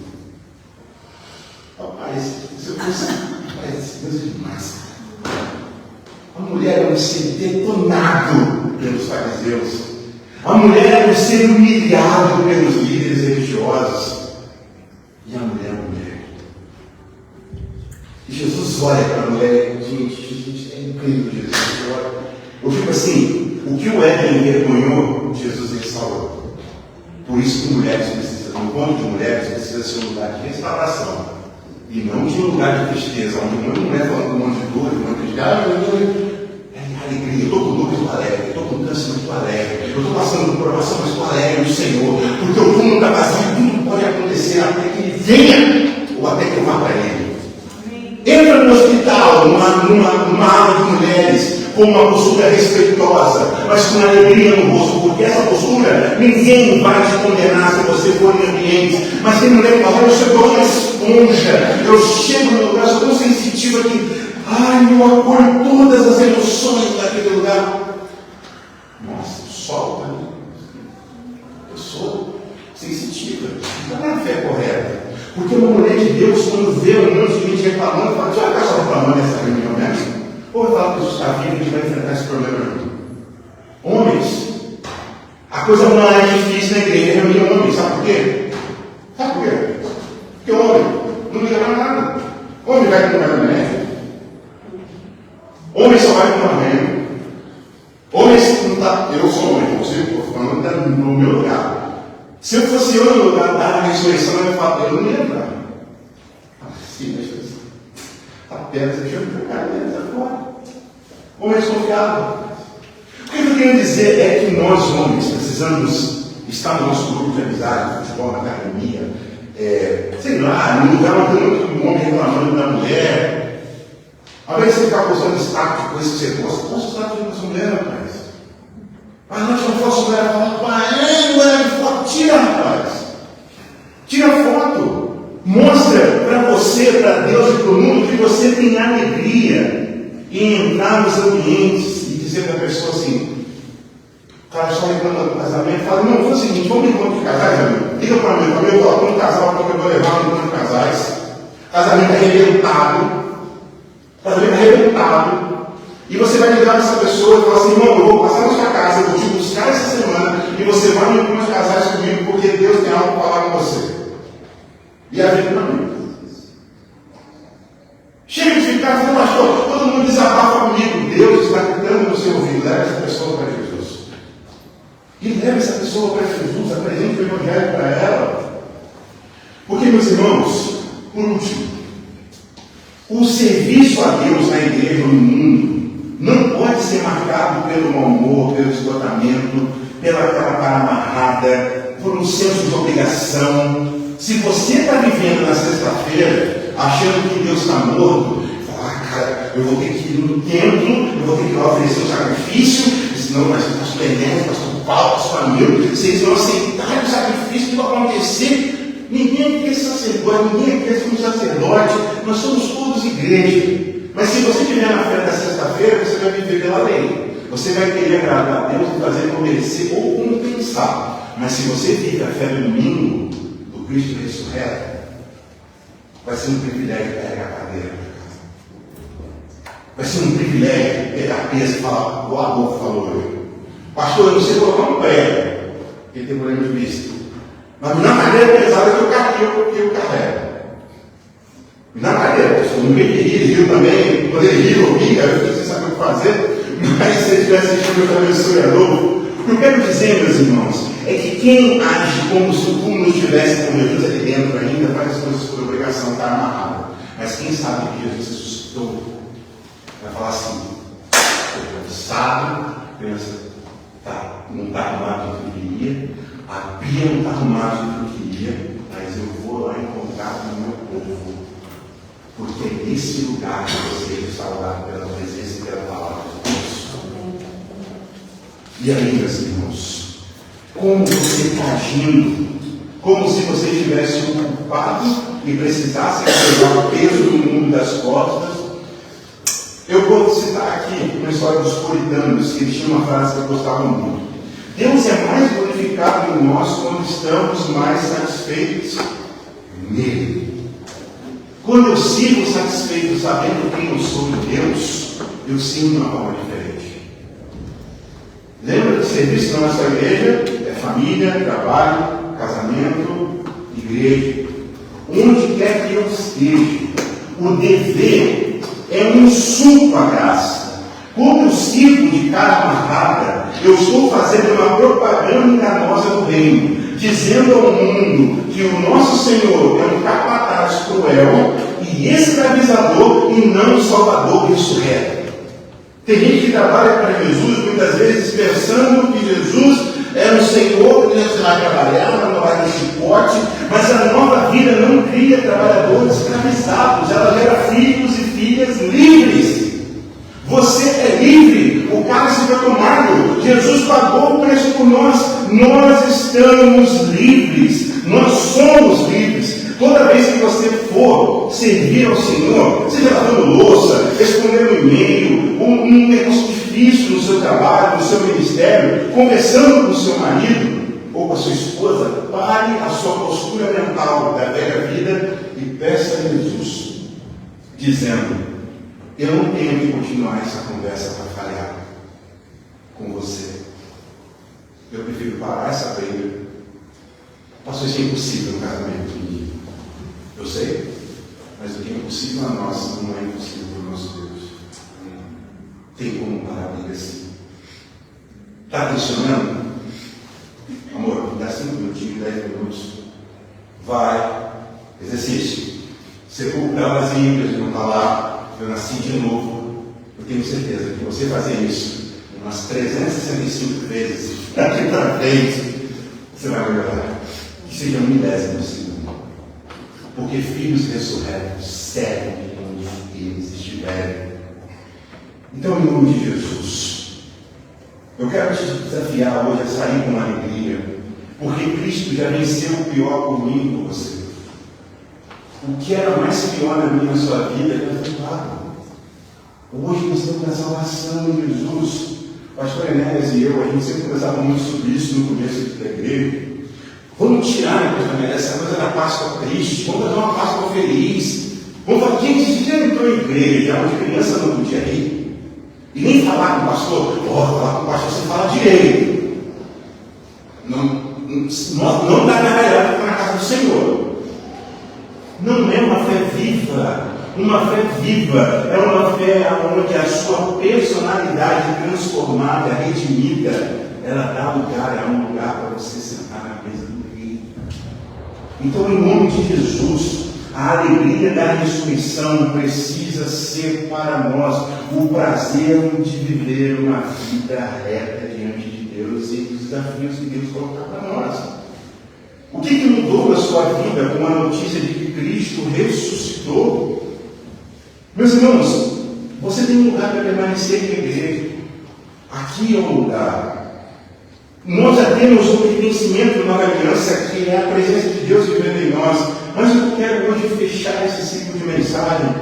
rapaz, Deus é demais. A mulher é um ser detonado pelos fariseus. A mulher é um ser humilhado pelos líderes religiosos. E a mulher é mulher. E Jesus olha para a mulher, gente, é incrível Jesus. Eu fico assim, o que o Éden envergonhou, Jesus restaurou. Por isso que mulheres precisam, um encontro de mulheres precisa ser um lugar de restauração. E não de um lugar de tristeza, onde uma mulher falando um monte de dor, um monte de alegria. Eu estou com dor, mas estou alegre. Eu estou com câncer, mas estou alegre. Eu estou passando por provação, mas estou alegre no Senhor. Porque o túmulo está vazio, tudo pode acontecer até que Ele venha, ou até que eu vá para Ele. Entra no hospital, numa numa aula de mulheres, com uma postura respeitosa, mas com alegria no rosto, porque essa postura, ninguém vai te condenar se você for em ambientes. Mas tem mulher que fala, eu sou uma esponja, eu chego no lugar, sou tão sensitiva que, eu acolho todas as emoções daquele lugar. Nossa, solta. Eu sou sensitiva. Não é a fé correta. Porque uma mulher de Deus, quando vê um monte de gente reclamando, fala, você vai ficar só reclamando nessa reunião mesmo? Ou vai falar que Jesus está vivo e a gente vai enfrentar esse problema? Homens, a coisa mais difícil na igreja é reunir homens. Sabe por quê? Sabe por quê? Porque homem não liga para nada. Homem vai com o médico. Homem só vai com uma reunião. Homens não está. Eu sou homem, você estou falando no meu lugar. Se eu fosse eu no lugar da ressurreição, eu ia falar, eu não ia entrar. Sim, deixa eu ver. Está perto, deixa eu ficar dentro agora. Homem desconfiado. O que eu quero dizer é que nós, homens, precisamos estar no nosso grupo de amizade, no futebol, na academia, sei lá, no lugar onde tem muito homem reclamando da mulher. Ao invés de você ficar postando status de coisas que você posta, posta status de uma mulher, rapaz. Mas nós não posso mulher falar, mulher de foto, tira, rapaz. Tira foto. Mostra para você, para Deus e para o mundo que você tem alegria em entrar nos ambientes e dizer para a pessoa assim, o cara só reclama do casamento, fala, não, foi o seguinte, vamos no encontro de casais, amigo. Liga para mim, eu estou no casal, porque eu vou levar no encontro de casais. Casamento arrebentado. Casamento arrebentado. E você vai ligar para essa pessoa e falar assim, irmão, eu vou passar na sua casa, eu vou te buscar essa semana e você vai no encontro de casais comigo, porque Deus tem algo para falar com você. E a vida não. Chega de ficar dizendo, pastor, todo mundo desabafa comigo. Deus está gritando no seu ouvido, leva essa pessoa para Jesus. E leva essa pessoa para Jesus, apresente o Evangelho para ela. Porque, meus irmãos, por último, o serviço a Deus na igreja ou no mundo não pode ser marcado pelo mau humor, pelo esgotamento, pela cara amarrada, por um senso de obrigação. Se você está vivendo na sexta-feira, achando que Deus está morto, fala, cara, eu vou ter que ir no templo, eu vou ter que ir lá oferecer um sacrifício, senão mas o pastor Enéas, o pastor Paulo, o pastor Amil, se eles não aceitarem o sacrifício que vai acontecer, ninguém quer sacerdote, ninguém quer ser um sacerdote, nós somos todos igreja. Mas se você estiver na fé da sexta-feira, você vai viver pela lei. Você vai querer agradar a Deus e fazer obedecer ou compensar. Mas se você vive a fé do domingo, do Cristo ressurreto, vai ser um privilégio pegar a cadeira para casa. Vai ser um privilégio pegar a peça e falar, o Adolfo falou hoje. Pastor, eu não sei colocar um prego, porque tem problema de vista. Mas na cadeira pesada que eu carrego. Na cadeira, eu não rio também, quando ele ri, eu ri, eu não sei saber o que fazer, mas se ele tivesse assistido, eu também sou Adolfo. O que eu quero dizer, meus irmãos, é que quem age como se o túmulo estivesse com Jesus ali dentro ainda, faz as coisas por obrigação, está amarrado. Mas quem sabe que Jesus ressuscitou, vai falar assim, estou cansado, não está arrumado do que eu queria, a Bia não está arrumada do que eu queria, mas eu vou lá encontrar com o meu povo. Porque é nesse lugar que você é restaurado pela presença e pela palavra de Deus. E aí, meus irmãos, como você está agindo? Como se você estivesse ocupado e precisasse carregar o peso do mundo das costas. Eu vou citar aqui uma história dos puritanos, que eles tinham uma frase que eu gostava muito. Deus é mais glorificado em nós quando estamos mais satisfeitos nele. Quando eu sigo satisfeito, sabendo quem eu sou em Deus, eu sinto uma forma diferente. Lembra que serviço na nossa igreja é família, trabalho, casamento, igreja. Onde quer que eu esteja, o dever é um insulto à graça. Quando eu sirvo de cara amarrada, eu estou fazendo uma propaganda enganosa do reino, dizendo ao mundo que o nosso Senhor é um capataz cruel e escravizador e não um salvador ressurreto. Tem gente que trabalha para Jesus, muitas vezes pensando que Jesus é um Senhor que você vai trabalhar, não vai ter chicote, mas a nova vida não cria trabalhadores escravizados, ela gera filhos e filhas livres. foi tomado. Jesus pagou o preço por nós. Nós estamos livres. Nós somos livres. Toda vez que você for servir ao Senhor, seja lavando louça, respondendo um e-mail, um negócio difícil no seu trabalho, no seu ministério, conversando com o seu marido ou com a sua esposa, pare a sua postura mental da velha vida e peça a Jesus, dizendo: eu não tenho que continuar essa conversa para falhar com você. Eu prefiro parar essa briga. Pastor, isso é impossível no casamento. Eu sei, mas o que é impossível a nós não é impossível para o nosso Deus. Tem como parar a briga assim. Está funcionando? Amor, dá 5 minutinhos, 10 minutos. Vai, exercício. Sepulcrar vazio, Jesus não está lá. Eu nasci de novo. Eu tenho certeza que você fazer isso umas 365 vezes daqui para frente, você vai melhorar. Que seja 1/10 possível. Porque filhos ressurretos servem onde eles estiverem. Então, em nome de Jesus, eu quero te desafiar hoje a sair com alegria, porque Cristo já venceu o pior por mim e por você. O que era mais pior na minha e na sua vida já foi pago. Hoje nós temos a salvação em Jesus. O pastor Enéas e eu, a gente sempre conversava muito sobre isso no começo da igreja. Vamos tirar essa coisa da Páscoa triste, vamos fazer uma Páscoa feliz. Vamos falar, gente, já entrou em igreja, onde criança não podia ir. E nem falar com o pastor, falar com o pastor, você fala direito. Não dá gargalhada na casa do Senhor. Não é uma fé viva. Uma fé viva é uma fé onde a sua personalidade transformada, redimida, ela dá lugar a um lugar para você sentar na mesa do rei. Então, em nome de Jesus, a alegria da ressurreição precisa ser para nós o prazer de viver uma vida reta diante de Deus e os desafios que Deus coloca para nós. O que mudou na sua vida com a notícia de que Cristo ressuscitou? Meus irmãos, você tem um lugar para permanecer na igreja. Aqui é o lugar. Nós já temos o pertencimento da nova aliança, que é a presença de Deus vivendo em nós. Mas eu quero hoje fechar esse ciclo de mensagem,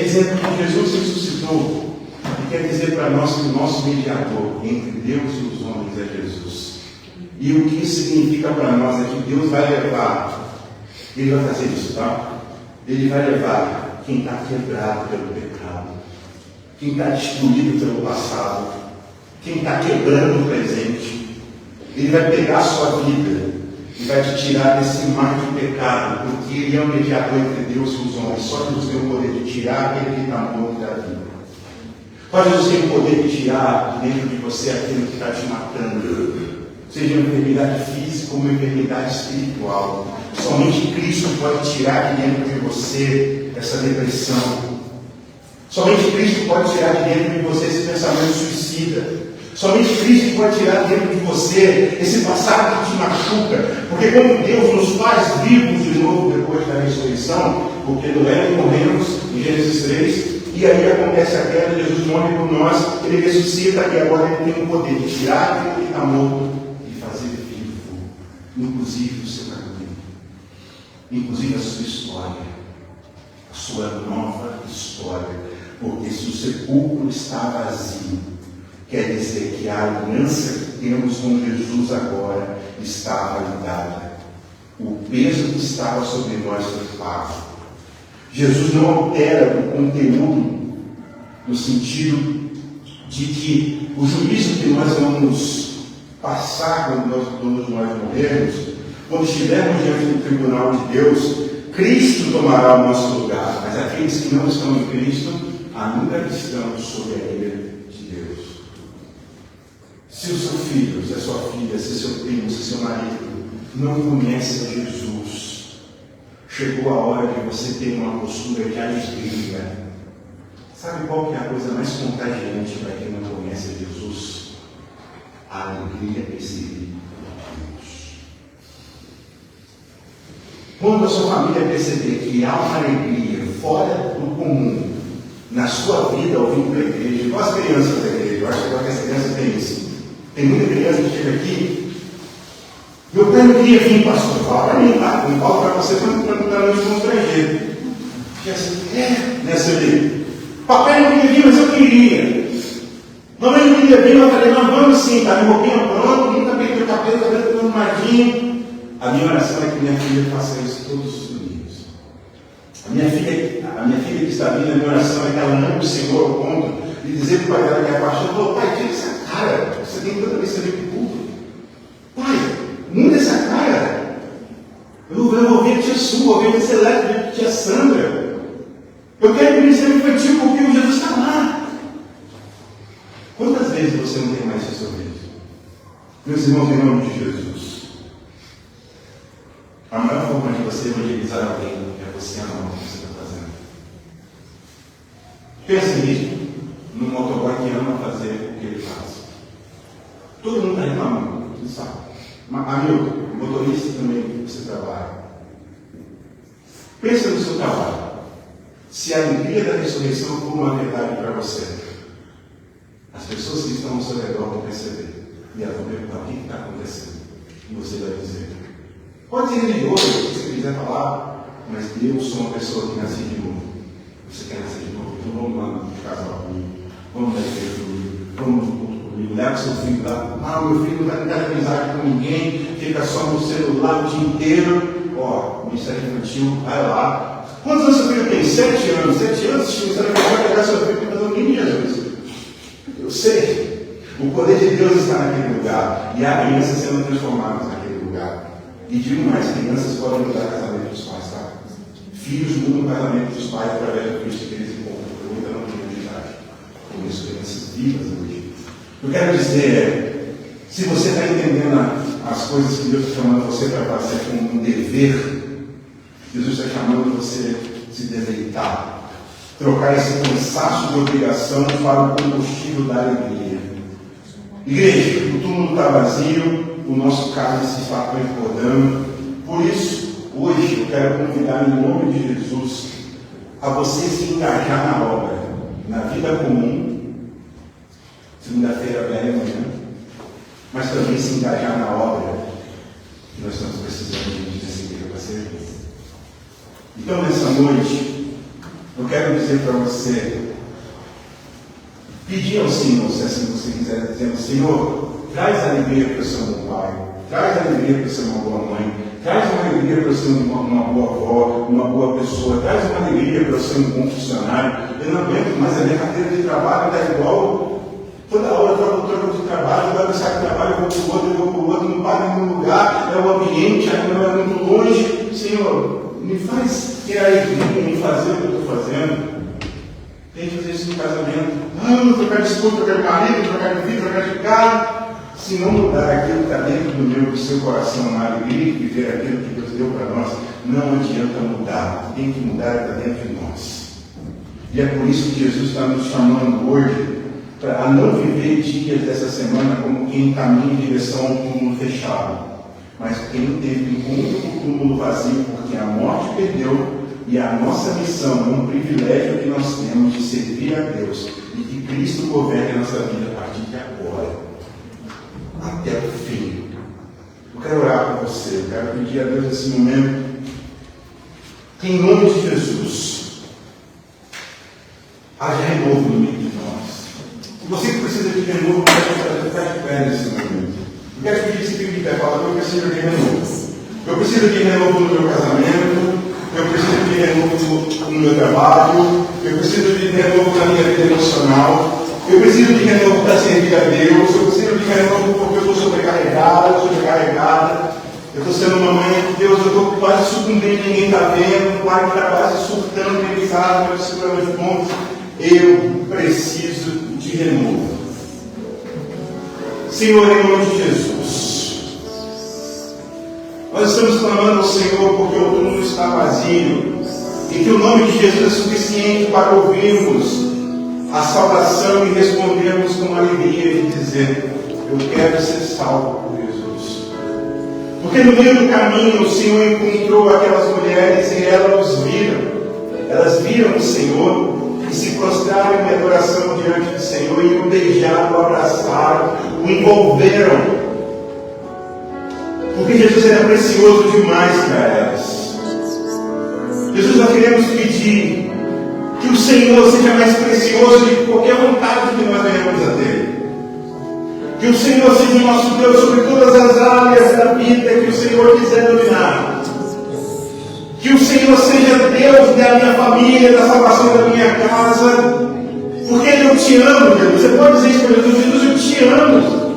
dizendo que Jesus ressuscitou. E quer dizer para nós que o nosso mediador entre Deus e os homens é Jesus. E o que isso significa para nós é que Deus vai levar, Ele vai fazer isso, tá? Ele vai levar quem está quebrado pelo pecado, quem está destruído pelo passado, quem está quebrando o presente. Ele vai pegar a sua vida e vai te tirar desse mar de pecado, porque Ele é o mediador entre Deus e os homens. Só Deus tem o poder de tirar aquele que está morto da vida. Só Deus tem o poder de tirar de dentro de você aquilo que está te matando. Seja uma enfermidade física ou uma enfermidade espiritual. Somente Cristo pode tirar de dentro de você essa depressão. Somente Cristo pode tirar de dentro de você esse pensamento suicida. Somente Cristo pode tirar de dentro de você esse passado que te machuca. Porque como Deus nos faz vivos de novo depois da ressurreição, porque do Éden morremos, em Gênesis 3, e aí acontece a queda, Jesus morre por nós, Ele ressuscita e agora Ele tem o poder de tirar aquilo que está morto e fazer vivo, inclusive o seu caminho, inclusive a sua história, a sua nova história. Porque se o sepulcro está vazio, quer dizer que a aliança que temos com Jesus agora está validada. O peso que estava sobre nós foi pago. Jesus não altera o conteúdo no sentido de que o juízo que nós vamos passar quando nós morrermos, quando estivermos diante do tribunal de Deus, Cristo tomará o nosso lugar, mas aqueles que não estão em Cristo ainda estão sob a ira de Deus. Se o seu filho, se a sua filha, se seu primo, se seu marido não conhece a Jesus, chegou a hora de você ter uma postura de alegria. Sabe qual que é a coisa mais contagiante para quem não conhece a Jesus? A alegria de servir a Deus. Quando a sua família perceber que há uma alegria fora do comum na sua vida ao vir para a igreja, igual as crianças da igreja, Eu acho que agora que as crianças têm isso. Tem muita criança que chega aqui. Meu pai não queria vir, pastor. Fala para mim, tá? Não falo para você para não me constranger. Fica assim, nessa ali. Papai não queria vir, mas eu queria. Mamãe não queria vir, mas eu falei, não, vamos sim, tá? Minha roupinha pronta, nunca peguei o cabelo todo arrumadinho. A minha oração é que minha filha faça isso todos os domingos. A minha filha que está vindo, a minha oração é que ela ame o Senhor ao ponto de dizer para o pai dela que é apaixonada. Falou, pai, tira essa cara, você tem tanta vez que você vem para o culto. Pai, muda essa cara. Eu vou ouvir a tia Sua, ouvir a tia Celeste, a tia Sandra. Eu quero que o ministério infantil, porque o Jesus está lá. Quantas vezes você não tem mais esse sorriso? Meus irmãos, em nome de Jesus, a maior forma de você evangelizar alguém é você amar o que você está fazendo. Pense nisso, no motoboy que ama fazer o que ele faz. Todo mundo está reclamando, você sabe. Amigo, motorista também você trabalha. Pensa no seu trabalho. Se a alegria da ressurreição for uma verdade para você, as pessoas que estão ao seu redor vão perceber. E elas vão perguntar o que está acontecendo. E você vai dizer: pode ser religioso, se você quiser falar, mas eu sou uma pessoa que nasci de novo. Você quer nascer de novo? Então vamos lá no casal comigo. Vamos na igreja comigo. Vamos no culto comigo. Leva seu filho lá. Ah, meu filho não vai ter amizade com ninguém. Fica só no celular o dia inteiro. Ó, ministério infantil, vai lá. Quantos anos seu filho tem? 7 anos. 7 anos, o ministério infantil vai pegar seu filho para fazer o menino de Jesus. Eu sei. O poder de Deus está naquele lugar. E há crianças sendo transformadas naquele lugar. E digo mais, crianças podem mudar casamento dos pais, tá? Filhos mudam o casamento dos pais através do Cristo que eles encontram. Eu ainda não tenho idade. Por isso, crianças vivas hoje. Eu quero dizer, se você está entendendo as coisas que Deus está chamando você para fazer como um dever, Jesus está chamando você a se deleitar. Trocar esse cansaço de obrigação para o combustível da alegria. Igreja, o túmulo está vazio, o nosso cálice está transbordando. Por isso, hoje eu quero convidar em nome de Jesus a você se engajar na obra, na vida comum. Segunda-feira velha amanhã, mas também se engajar na obra que nós estamos precisando de nessa igreja para servir. Então, nessa noite, eu quero dizer para você, pedir ao Senhor, se assim você quiser, dizendo: Senhor, traz alegria para eu ser um bom pai, traz alegria para eu ser uma boa mãe, traz uma alegria para eu ser uma boa avó, uma boa pessoa, traz uma alegria para eu ser um bom funcionário. Eu não aguento mais, a minha carteira de trabalho está igual, toda hora eu troco de trabalho, eu saio do trabalho, eu vou para o outro, não paro em nenhum lugar, é o ambiente, não é muito longe. Senhor, me faz ter alegria em fazer o que eu estou fazendo. Tem que fazer isso no casamento. Não trocar de esposa, trocar de marido, trocar de filho, trocar de carro. Se não mudar aquilo que está dentro do seu coração, na alegria de viver aquilo que Deus deu para nós, não adianta mudar. Tem que mudar está dentro de nós. E é por isso que Jesus está nos chamando hoje a não viver dias dessa semana como quem caminha em direção ao túmulo fechado, mas quem teve encontro com o túmulo vazio, porque a morte perdeu. E a nossa missão é um privilégio que nós temos de servir a Deus e que Cristo governe a nossa vida a partir de agora, até o fim. Eu quero orar por você, eu quero pedir a Deus nesse momento, que em nome de Jesus, haja renovo no meio de nós. Se você precisa de renovo, eu quero de pé nesse momento. Eu quero pedir esse tipo de pé, fala: eu preciso de renovo. Eu preciso de renovo no meu casamento. Eu preciso de renovo no meu trabalho, eu preciso de renovo na minha vida emocional, eu preciso de renovo para servir a Deus, eu preciso de renovo porque eu estou sobrecarregada, eu estou sendo uma mãe de Deus, eu estou quase sucumbindo, ninguém está vendo, o pai está quase surtando, ele sabe, eu segurando os pontos. Eu preciso de renovo. Senhor, em nome de Jesus, nós estamos clamando ao Senhor porque o túmulo está vazio e que o nome de Jesus é suficiente para ouvirmos a salvação e respondermos com alegria e dizer: eu quero ser salvo por Jesus. Porque no meio do caminho o Senhor encontrou aquelas mulheres e elas viram o Senhor que se prostraram em adoração diante do Senhor e o beijaram, o abraçaram, o envolveram. Porque Jesus era precioso demais para elas. Jesus, nós queremos pedir que o Senhor seja mais precioso do que qualquer vontade que nós venhamos a ter. Que o Senhor seja o nosso Deus sobre todas as áreas da vida que o Senhor quiser dominar. Que o Senhor seja Deus da minha família, da salvação da minha casa. Porque eu te amo, Deus. Você pode dizer isso para Jesus: Jesus, eu te amo.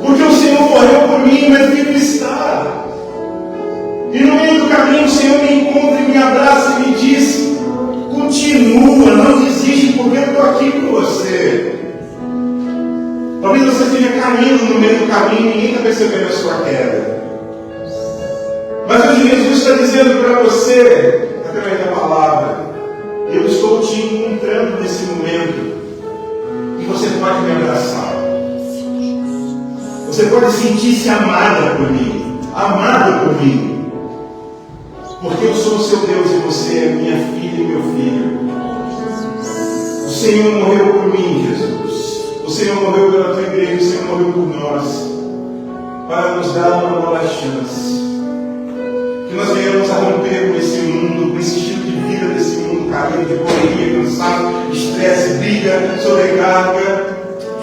Porque o Senhor morreu por mim, mas vivo está. E no meio do caminho o Senhor me encontra e me abraça e me diz: continua, não desiste, porque eu estou aqui com você. Talvez você esteja caindo no meio do caminho e ninguém está percebendo a sua queda. Mas hoje Jesus está dizendo para você, através da palavra: eu estou te encontrando nesse momento e você pode me abraçar. Você pode sentir-se amada por mim, amado por mim. Porque eu sou o seu Deus e você é minha filha e meu filho. O Senhor morreu por mim, Jesus. O Senhor morreu pela tua igreja, o Senhor morreu por nós, para nos dar uma nova chance. Que nós venhamos a romper com esse mundo, com esse estilo de vida desse mundo caído, de correria, cansaço, estresse, briga, sobrecarga,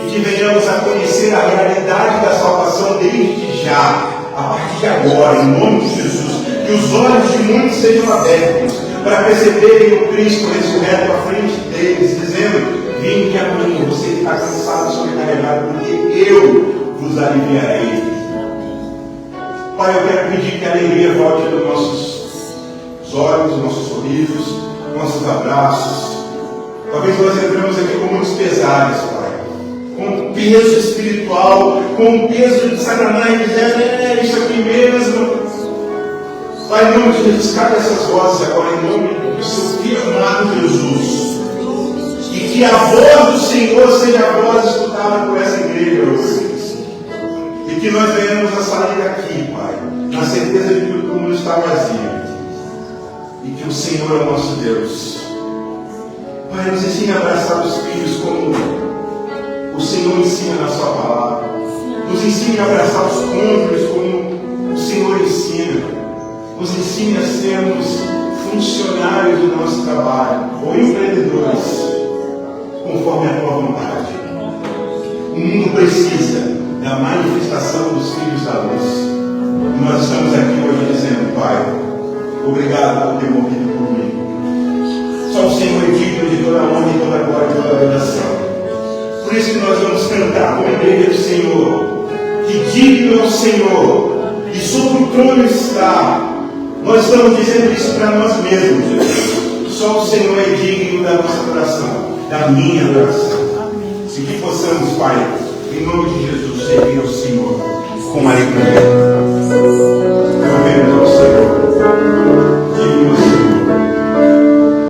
e que venhamos a conhecer a realidade da salvação desde já, a partir de agora, em nome de Jesus. Que os olhos de muitos sejam abertos para perceberem o Cristo ressurreto à frente deles, dizendo: vinde a mim, você que está cansado, sobrecarregado, porque eu vos aliviarei. Pai, eu quero pedir que a alegria volte dos nossos olhos, dos nossos sorrisos, nossos abraços. Talvez nós entramos aqui com muitos pesares, Pai, com um peso espiritual, com um peso de Satanás, dizendo: é isso aqui mesmo. Pai, em nome de Jesus, cabe essas vozes agora, em nome do seu Filho amado Jesus. E que a voz do Senhor seja a voz escutada por essa igreja hoje. E que nós venhamos a sair daqui, Pai, na certeza de que o túmulo está vazio. E que o Senhor é o nosso Deus. Pai, nos ensine a abraçar os filhos como o Senhor ensina na sua palavra. Nos ensine a abraçar os cônjuges como o Senhor ensina. Nos ensine a sermos funcionários do nosso trabalho, ou empreendedores, conforme a tua vontade. O mundo precisa da manifestação dos filhos da luz. E nós estamos aqui hoje dizendo: Pai, obrigado por ter morrido por mim. Só o Senhor é digno de toda a honra e toda a glória e toda a adoração. Por isso que nós vamos cantar como igreja do Senhor, que digno é o Senhor, e sobre o trono está. Nós estamos dizendo isso para nós mesmos, Jesus. Só o Senhor é digno da nossa adoração, da minha adoração. E que possamos, Pai, em nome de Jesus, servir ao Senhor com alegria.